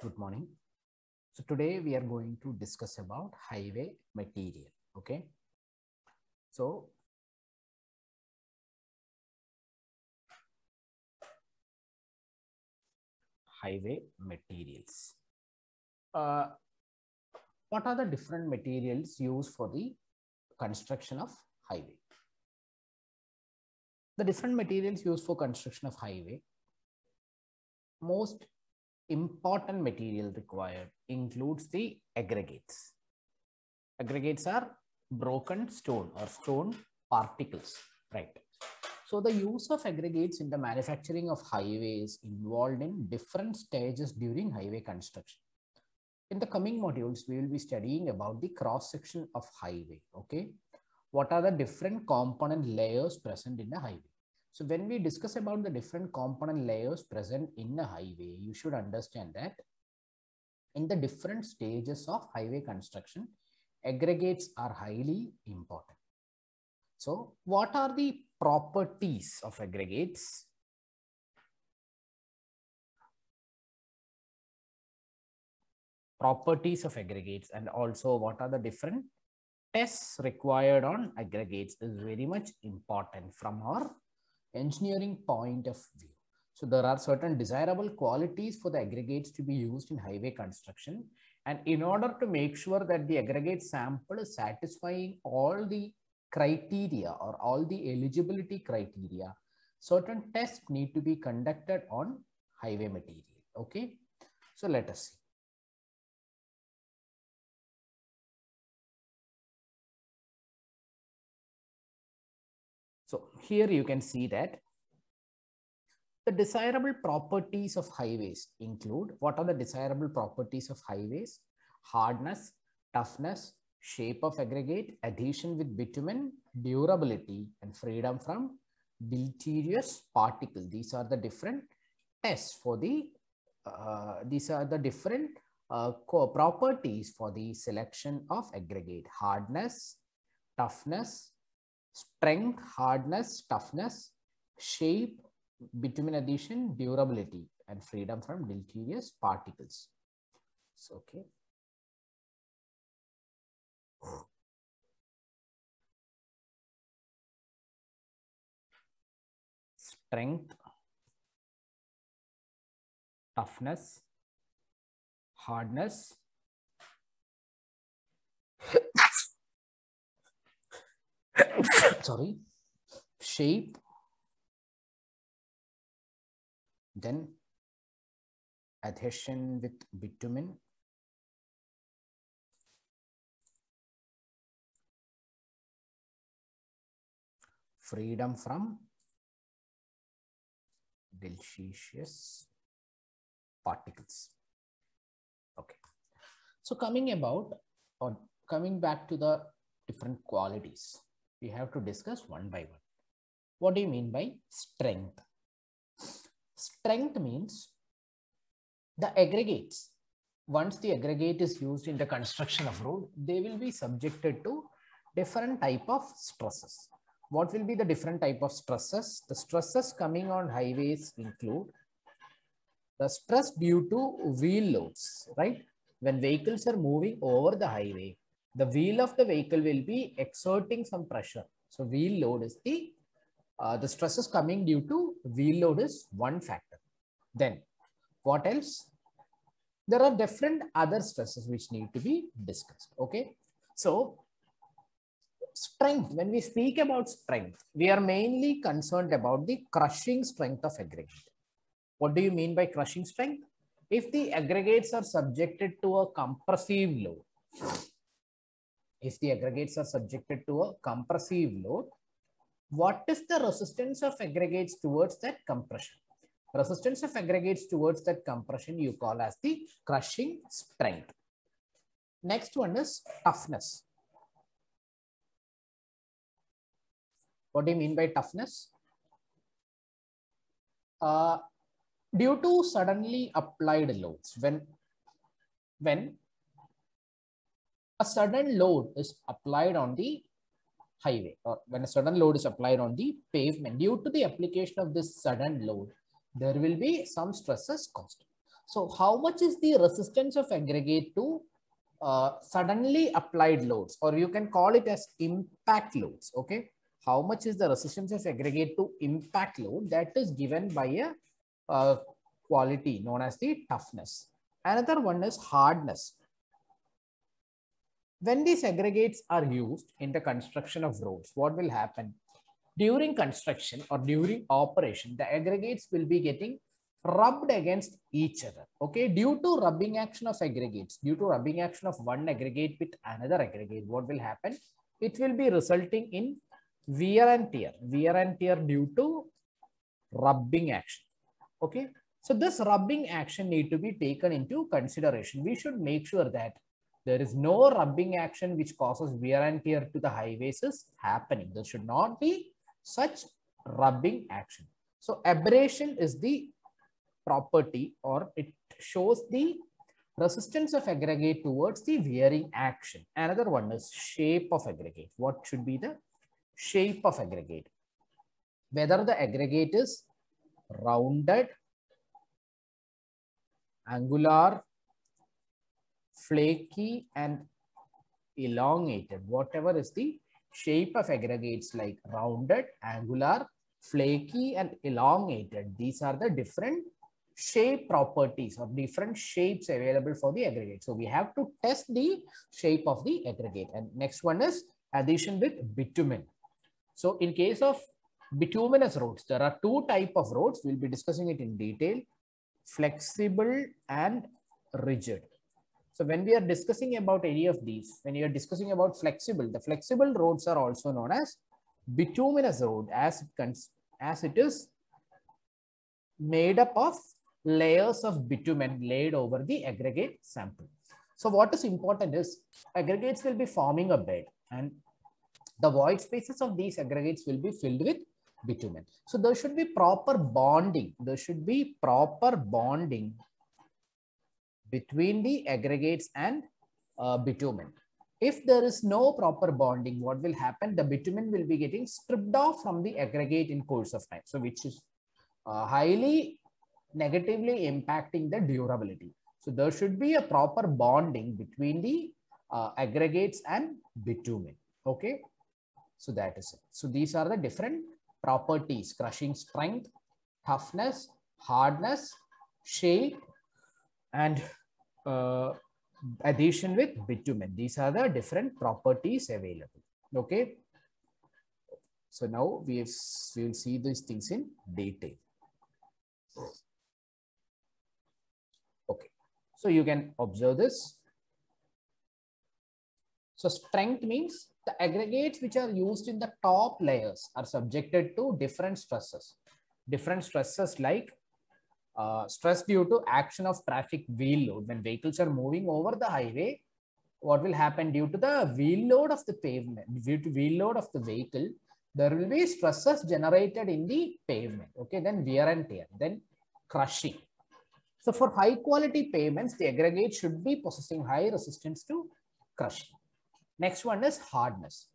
Good morning. So today we are going to discuss about highway material. Okay. So highway materials. Uh, what are the different materials used for the construction of highway? The different materials used for construction of highway, most important material required includes the aggregates. Aggregates are broken stone or stone particles, right? So the use of aggregates in the manufacturing of highways involved in different stages during highway construction. In the coming modules, we will be studying about the cross section of highway. Okay, what are the different component layers present in a highway? So when we discuss about the different component layers present in a highway, you should understand that in the different stages of highway construction, aggregates are highly important. So what are the properties of aggregates? Properties of aggregates, and also what are the different tests required on aggregates is very much important from our engineering point of view. So there are certain desirable qualities for the aggregates to be used in highway construction. And in order to make sure that the aggregate sample is satisfying all the criteria or all the eligibility criteria, certain tests need to be conducted on highway material. Okay, so let us see. So here you can see that the desirable properties of highways include, what are the desirable properties of highways? Hardness, toughness, shape of aggregate, adhesion with bitumen, durability, and freedom from deleterious particle. These are the different tests for the, these are the different properties for the selection of aggregate. Hardness, toughness, strength, hardness, toughness, shape, bitumen adhesion, durability, and freedom from deleterious particles. So, okay. Strength, toughness, hardness, sorry, shape, then adhesion with bitumen, freedom from deleterious particles. Okay. So coming about, or coming back to the different qualities, we have to discuss one by one. What do you mean by strength? Strength means the aggregates. Once the aggregate is used in the construction of road, they will be subjected to different type of stresses. What will be the different type of stresses? The stresses coming on highways include the stress due to wheel loads, right? When vehicles are moving over the highway, the wheel of the vehicle will be exerting some pressure. So wheel load is the stresses coming due to wheel load is one factor. Then what else? There are different other stresses which need to be discussed. Okay. So strength, when we speak about strength, we are mainly concerned about the crushing strength of aggregate. What do you mean by crushing strength? If the aggregates are subjected to a compressive load, what is the resistance of aggregates towards that compression? Resistance of aggregates towards that compression you call as the crushing strength. Next one is toughness. What do you mean by toughness? Due to suddenly applied loads, when a sudden load is applied on the highway, or when a sudden load is applied on the pavement, due to the application of this sudden load, there will be some stresses caused. So how much is the resistance of aggregate to suddenly applied loads, or you can call it as impact loads? Okay. How much is the resistance of aggregate to impact load? That is given by a quality known as the toughness. Another one is hardness. When these aggregates are used in the construction of roads, what will happen? During construction or during operation, the aggregates will be getting rubbed against each other. Okay, due to rubbing action of aggregates, due to rubbing action of one aggregate with another aggregate, what will happen? It will be resulting in wear and tear due to rubbing action. Okay, so this rubbing action need to be taken into consideration. We should make sure that there is no rubbing action which causes wear and tear to the highways is happening. There should not be such rubbing action. So abrasion is the property, or it shows the resistance of aggregate towards the wearing action. Another one is shape of aggregate. What should be the shape of aggregate? Whether the aggregate is rounded, angular, flaky, and elongated. Whatever is the shape of aggregates, like rounded, angular, flaky, and elongated, these are the different shape properties or different shapes available for the aggregate. So we have to test the shape of the aggregate. And next one is adhesion with bitumen. So in case of bituminous roads, there are two types of roads. We'll be discussing it in detail: flexible and rigid. So when we are discussing about any of these, when you are discussing about flexible, the flexible roads are also known as bituminous road, as it is made up of layers of bitumen laid over the aggregate sample. So what is important is aggregates will be forming a bed, and the void spaces of these aggregates will be filled with bitumen. So there should be proper bonding. There should be proper bonding between the aggregates and bitumen. If there is no proper bonding, what will happen? The bitumen will be getting stripped off from the aggregate in course of time. So which is highly negatively impacting the durability. So there should be a proper bonding between the aggregates and bitumen. Okay. So that is it. So these are the different properties: crushing strength, toughness, hardness, shape, and adhesion with bitumen. These are the different properties available. Okay. So now we will see these things in detail. Okay. So you can observe this. So strength means the aggregates which are used in the top layers are subjected to different stresses. Different stresses like stress due to action of traffic wheel load. When vehicles are moving over the highway, what will happen? Due to the wheel load of the pavement, due to wheel load of the vehicle, there will be stresses generated in the pavement. Okay, then wear and tear, then crushing. So for high quality pavements, the aggregate should be possessing high resistance to crushing. Next one is hardness.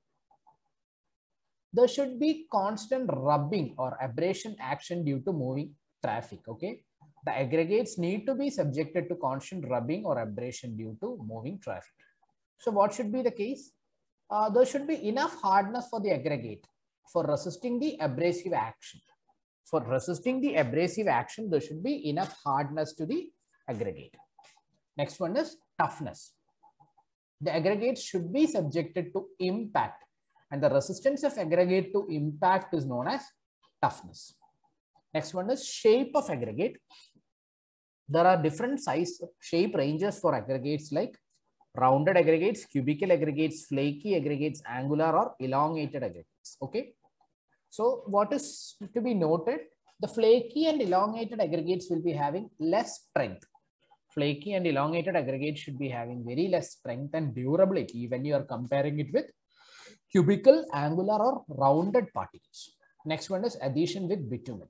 There should be constant rubbing or abrasion action due to moving traffic. Okay, the aggregates need to be subjected to constant rubbing or abrasion due to moving traffic. So what should be the case? There should be enough hardness for the aggregate for resisting the abrasive action. For resisting the abrasive action, there should be enough hardness to the aggregate. Next one is toughness. The aggregate should be subjected to impact, and the resistance of aggregate to impact is known as toughness. Next one is shape of aggregate. There are different size shape ranges for aggregates like rounded aggregates, cubical aggregates, flaky aggregates, angular or elongated aggregates. Okay. So what is to be noted? The flaky and elongated aggregates will be having less strength. Flaky and elongated aggregates should be having very less strength and durability when you are comparing it with cubical, angular or rounded particles. Next one is adhesion with bitumen.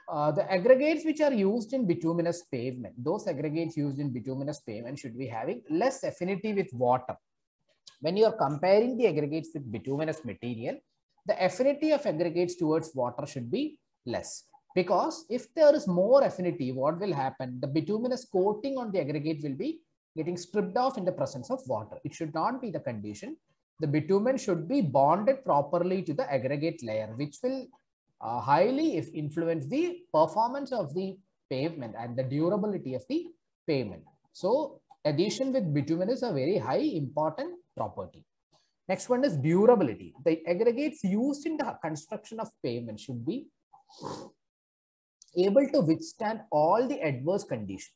The aggregates which are used in bituminous pavement, those aggregates used in bituminous pavement should be having less affinity with water. When you are comparing the aggregates with bituminous material, the affinity of aggregates towards water should be less. Because if there is more affinity, what will happen? The bituminous coating on the aggregate will be getting stripped off in the presence of water. It should not be the condition. The bitumen should be bonded properly to the aggregate layer, which will highly influence the performance of the pavement and the durability of the pavement. So adhesion with bitumen is a very high important property. Next one is durability. The aggregates used in the construction of pavement should be able to withstand all the adverse conditions.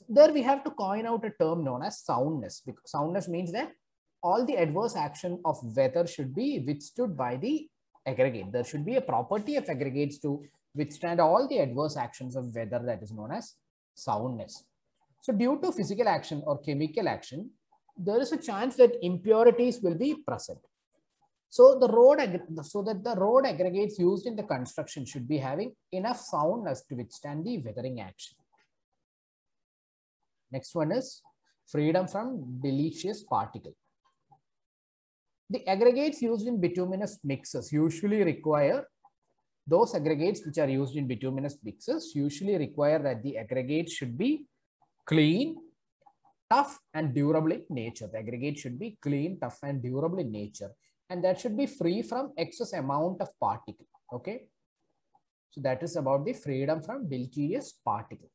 There we have to coin out a term known as soundness, because soundness means that all the adverse action of weather should be withstood by the aggregate. There should be a property of aggregates to withstand all the adverse actions of weather, that is known as soundness. So due to physical action or chemical action, there is a chance that impurities will be present. So the road aggregates used in the construction should be having enough soundness to withstand the weathering action. Next one is freedom from deleterious particle. The aggregates used in bituminous mixes usually require, those aggregates which are used in bituminous mixes usually require that the aggregate should be clean, tough and durable in nature. The aggregate should be clean, tough and durable in nature. And that should be free from excess amount of particle. Okay. So that is about the freedom from deleterious particle.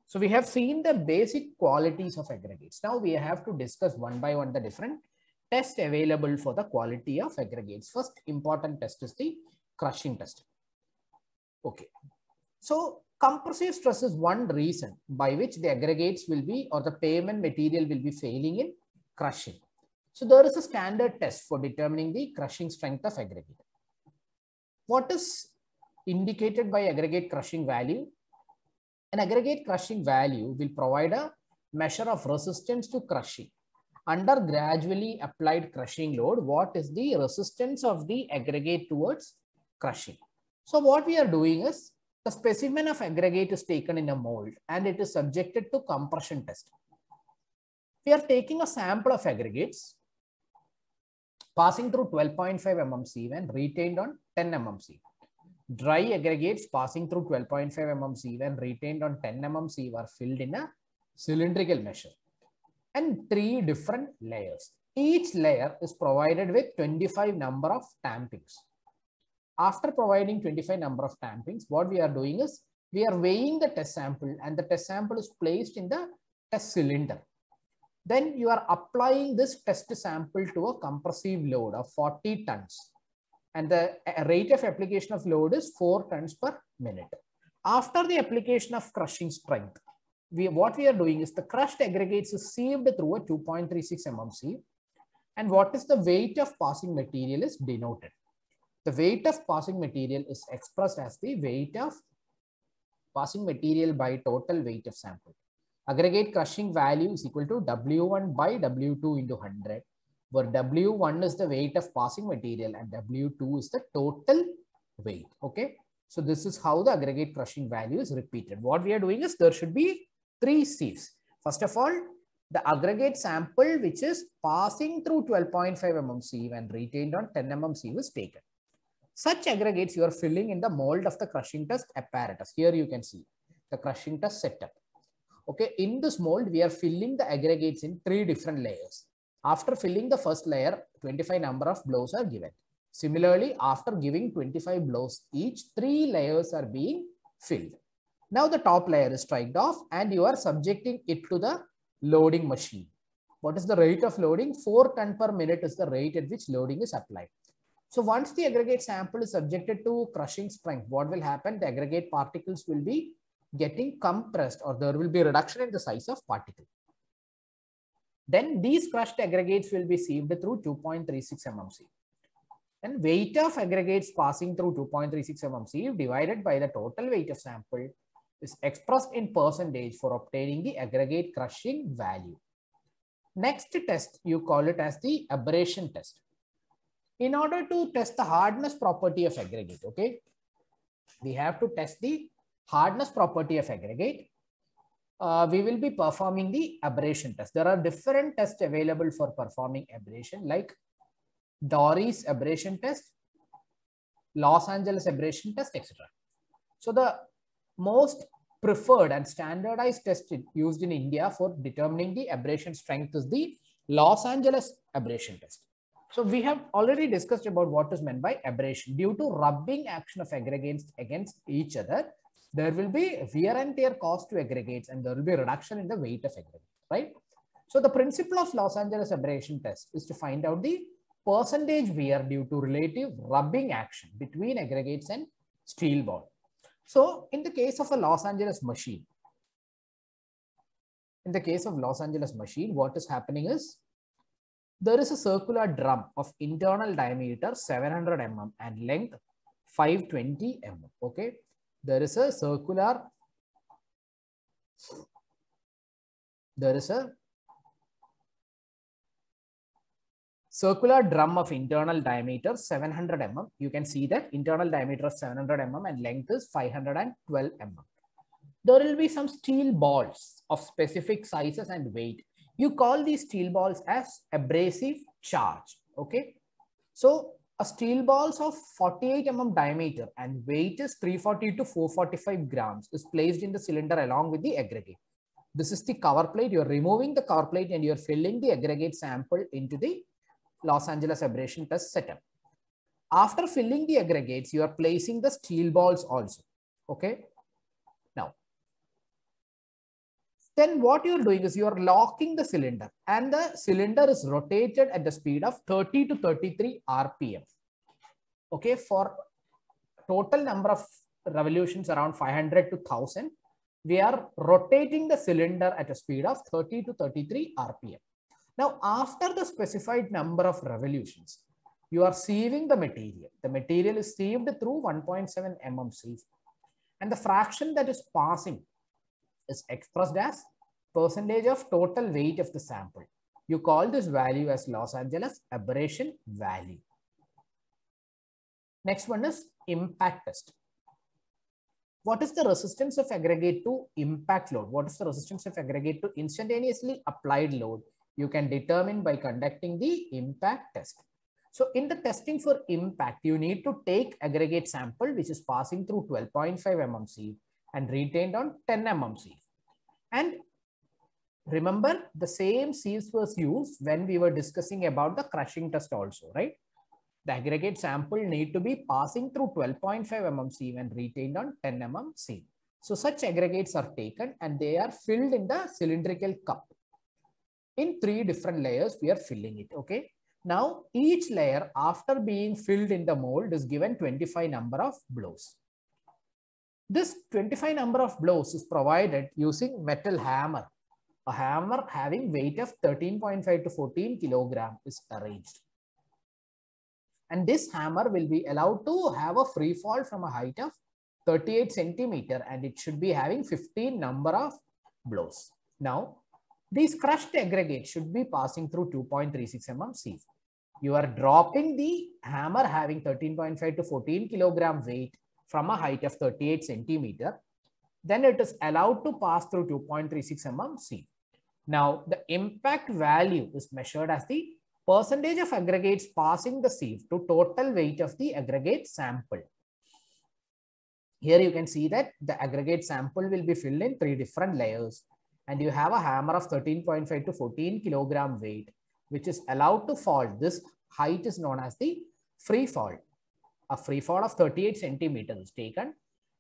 So we have seen the basic qualities of aggregates. Now we have to discuss one by one the different tests available for the quality of aggregates. First important test is the crushing test. Okay. So compressive stress is one reason by which the aggregates will be, or the pavement material will be failing in crushing. So there is a standard test for determining the crushing strength of aggregate. What is indicated by aggregate crushing value? An aggregate crushing value will provide a measure of resistance to crushing. Under gradually applied crushing load, what is the resistance of the aggregate towards crushing? So what we are doing is, the specimen of aggregate is taken in a mold and it is subjected to compression test. We are taking a sample of aggregates passing through 12.5 mm sieve and retained on 10 mm sieve. Dry aggregates passing through 12.5 mm sieve and retained on 10 mm sieve are filled in a cylindrical measure and 3 different layers. Each layer is provided with 25 number of tampings. After providing 25 number of tampings, what we are doing is we are weighing the test sample and the test sample is placed in the test cylinder. Then you are applying this test sample to a compressive load of 40 tons. And the rate of application of load is 4 tons per minute. After the application of crushing strength, what we are doing is the crushed aggregates is sieved through a 2.36 mm sieve. And what is the weight of passing material is denoted. The weight of passing material is expressed as the weight of passing material by total weight of sample. Aggregate crushing value is equal to W1 by W2 into 100, where W1 is the weight of passing material and W2 is the total weight. Okay. So this is how the aggregate crushing value is repeated. What we are doing is there should be 3 sieves. First of all, the aggregate sample which is passing through 12.5 mm sieve and retained on 10 mm sieve is taken. Such aggregates you are filling in the mold of the crushing test apparatus. Here you can see the crushing test setup. Okay, in this mold, we are filling the aggregates in 3 different layers. After filling the first layer, 25 number of blows are given. Similarly, after giving 25 blows each, 3 layers are being filled. Now the top layer is striked off and you are subjecting it to the loading machine. What is the rate of loading? 4 tons per minute is the rate at which loading is applied. So once the aggregate sample is subjected to crushing strength, what will happen? The aggregate particles will be getting compressed, or there will be reduction in the size of particle. Then these crushed aggregates will be sieved through 2.36 mm sieve. And weight of aggregates passing through 2.36 mm sieve divided by the total weight of sample is expressed in percentage for obtaining the aggregate crushing value. Next test, you call it as the aberration test. In order to test the hardness property of aggregate, okay, we have to test the hardness property of aggregate. We will be performing the aberration test. There are different tests available for performing aberration, like Doris aberration test, Los Angeles aberration test, etc. So the most preferred and standardized test used in India for determining the abrasion strength is the Los Angeles abrasion test. So we have already discussed about what is meant by abrasion. Due to rubbing action of aggregates against each other, there will be wear and tear caused to aggregates and there will be reduction in the weight of aggregate, right? So the principle of Los Angeles abrasion test is to find out the percentage wear due to relative rubbing action between aggregates and steel ball. So in the case of a Los Angeles machine, what is happening is there is a circular drum of internal diameter 700 mm and length 520 mm. Okay, there is a circular drum of internal diameter 700 mm. You can see that internal diameter is 700 mm and length is 512 mm. There will be some steel balls of specific sizes and weight. You call these steel balls as abrasive charge. Okay. So a steel balls of 48 mm diameter and weight is 340 to 445 grams is placed in the cylinder along with the aggregate. This is the cover plate. You're removing the cover plate and you're filling the aggregate sample into the Los Angeles abrasion test setup. After filling the aggregates, you are placing the steel balls also. Okay. Now, then what you're doing is you're locking the cylinder and the cylinder is rotated at the speed of 30 to 33 RPM. Okay. For total number of revolutions around 500 to 1000, we are rotating the cylinder at a speed of 30 to 33 RPM. Now, after the specified number of revolutions, you are sieving the material. The material is sieved through 1.7 mm sieve. And the fraction that is passing is expressed as percentage of total weight of the sample. You call this value as Los Angeles abrasion value. Next one is impact test. What is the resistance of aggregate to impact load? What is the resistance of aggregate to instantaneously applied load? You can determine by conducting the impact test. So in the testing for impact, you need to take aggregate sample which is passing through 12.5 mm sieve and retained on 10 mm sieve. And remember, the same sieves was used when we were discussing about the crushing test also, right? The aggregate sample need to be passing through 12.5 mm sieve and retained on 10 mm sieve. So such aggregates are taken and they are filled in the cylindrical cup. In 3 different layers, we are filling it. Okay. Now, each layer after being filled in the mold is given 25 number of blows. This 25 number of blows is provided using metal hammer. A hammer having weight of 13.5 to 14 kilogram is arranged. And this hammer will be allowed to have a free fall from a height of 38 centimeter and it should be having 15 number of blows. Now, these crushed aggregates should be passing through 2.36 mm sieve. You are dropping the hammer having 13.5 to 14 kilogram weight from a height of 38 centimeter. Then it is allowed to pass through 2.36 mm sieve. Now, the impact value is measured as the percentage of aggregates passing the sieve to total weight of the aggregate sample. Here you can see that the aggregate sample will be filled in 3 different layers. And you have a hammer of 13.5 to 14 kilogram weight, which is allowed to fall. This height is known as the free fall. A free fall of 38 centimeters is taken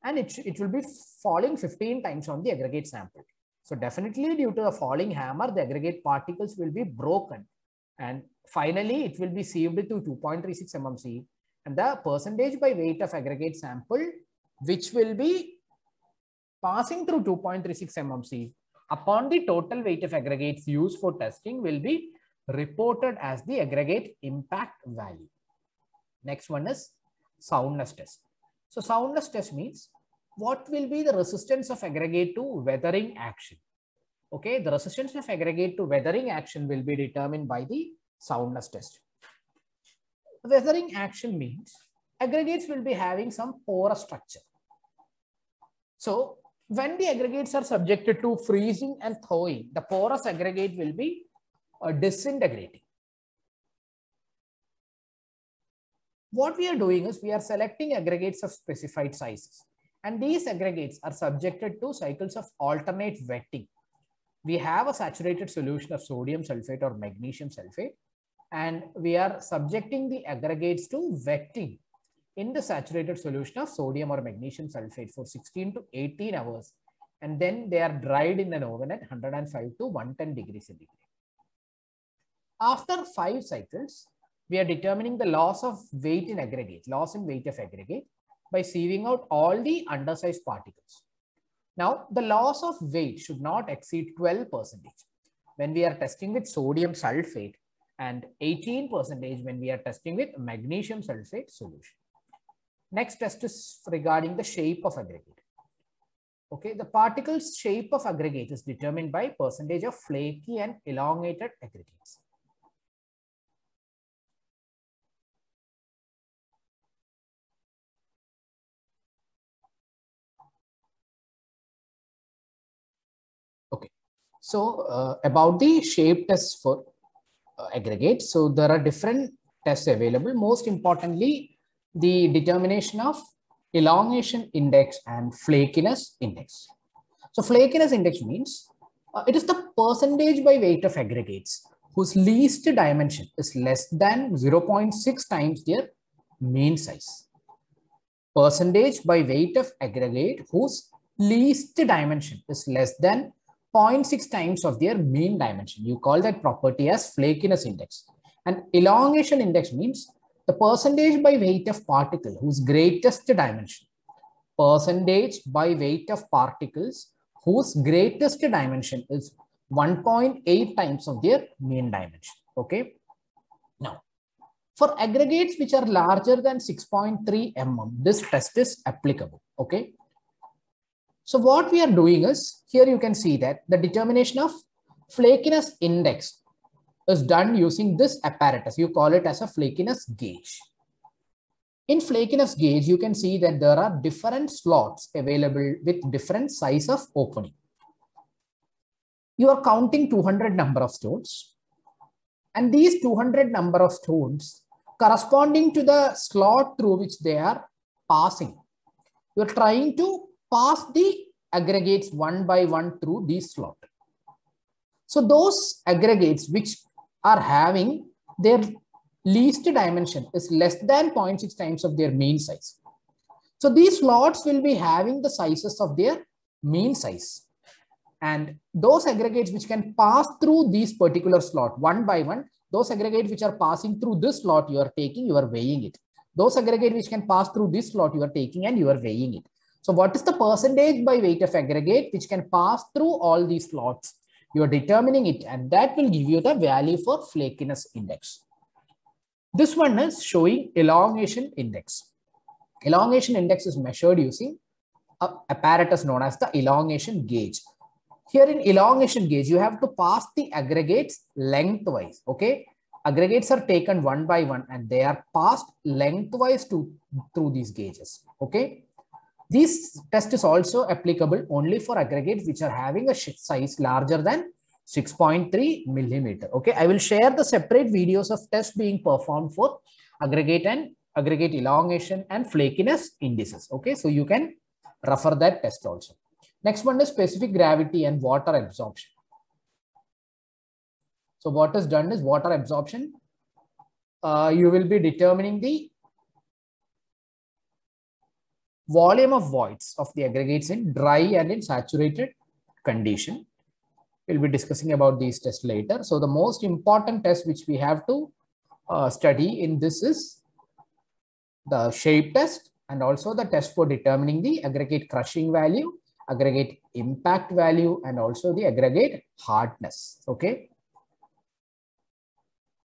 and it will be falling 15 times on the aggregate sample. So definitely due to a falling hammer, the aggregate particles will be broken. And finally, it will be sieved to 2.36 mm sieve. And the percentage by weight of aggregate sample, which will be passing through 2.36 mm sieve, upon the total weight of aggregates used for testing will be reported as the aggregate impact value. Next one is soundness test. So soundness test means what will be the resistance of aggregate to weathering action. Okay, the resistance of aggregate to weathering action will be determined by the soundness test. Weathering action means aggregates will be having some porous structure. So when the aggregates are subjected to freezing and thawing, the porous aggregate will be disintegrating. What we are doing is we are selecting aggregates of specified sizes And these aggregates are subjected to cycles of alternate wetting. We have a saturated solution of sodium sulfate or magnesium sulfate, and we are subjecting the aggregates to wetting in the saturated solution of sodium or magnesium sulfate for 16 to 18 hours. And then they are dried in an oven at 105 to 110 degrees centigrade. After 5 cycles, we are determining the loss of weight in aggregate, loss in weight of aggregate, by sieving out all the undersized particles. Now, the loss of weight should not exceed 12% when we are testing with sodium sulfate and 18% when we are testing with magnesium sulfate solution. Next test is regarding the shape of aggregate. Okay, the particle's shape of aggregate is determined by percentage of flaky and elongated aggregates. Okay, so about the shape test for aggregates. So there are different tests available. Most importantly, the determination of elongation index and flakiness index. So flakiness index means it is the percentage by weight of aggregates whose least dimension is less than 0.6 times their mean size. Percentage by weight of aggregate whose least dimension is less than 0.6 times of their mean dimension. You call that property as flakiness index. And elongation index means the percentage by weight of particle whose greatest dimension. Percentage by weight of particles whose greatest dimension is 1.8 times of their mean dimension. Okay. Now, for aggregates which are larger than 6.3 mm, this test is applicable. Okay. So what we are doing is, here you can see that the determination of flakiness index is done using this apparatus. You call it as a flakiness gauge. In flakiness gauge, you can see that there are different slots available with different size of opening. You are counting 200 number of stones, and these 200 number of stones corresponding to the slot through which they are passing. You are trying to pass the aggregates one by one through these slot. So those aggregates which are having their least dimension is less than 0.6 times of their mean size. So these slots will be having the sizes of their mean size. And those aggregates which can pass through these particular slot one by one, those aggregates which are passing through this slot you are taking, you are weighing it. Those aggregates which can pass through this slot you are taking and you are weighing it. So what is the percentage by weight of aggregate which can pass through all these slots? You are determining it, and that will give you the value for flakiness index. This one is showing elongation index. Elongation index is measured using an apparatus known as the elongation gauge. Here in elongation gauge, you have to pass the aggregates lengthwise. Okay, aggregates are taken one by one and they are passed lengthwise through these gauges. Okay. This test is also applicable only for aggregates which are having a size larger than 6.3 millimeter. Okay, I will share the separate videos of tests being performed for aggregate and aggregate elongation and flakiness indices. Okay, so you can refer that test also. Next one is specific gravity and water absorption. So what is done is water absorption. You will be determining the volume of voids of the aggregates in dry and in saturated condition. We'll be discussing about these tests later. So the most important test which we have to study in this is the shape test and also the test for determining the aggregate crushing value, aggregate impact value, and also the aggregate hardness. Okay.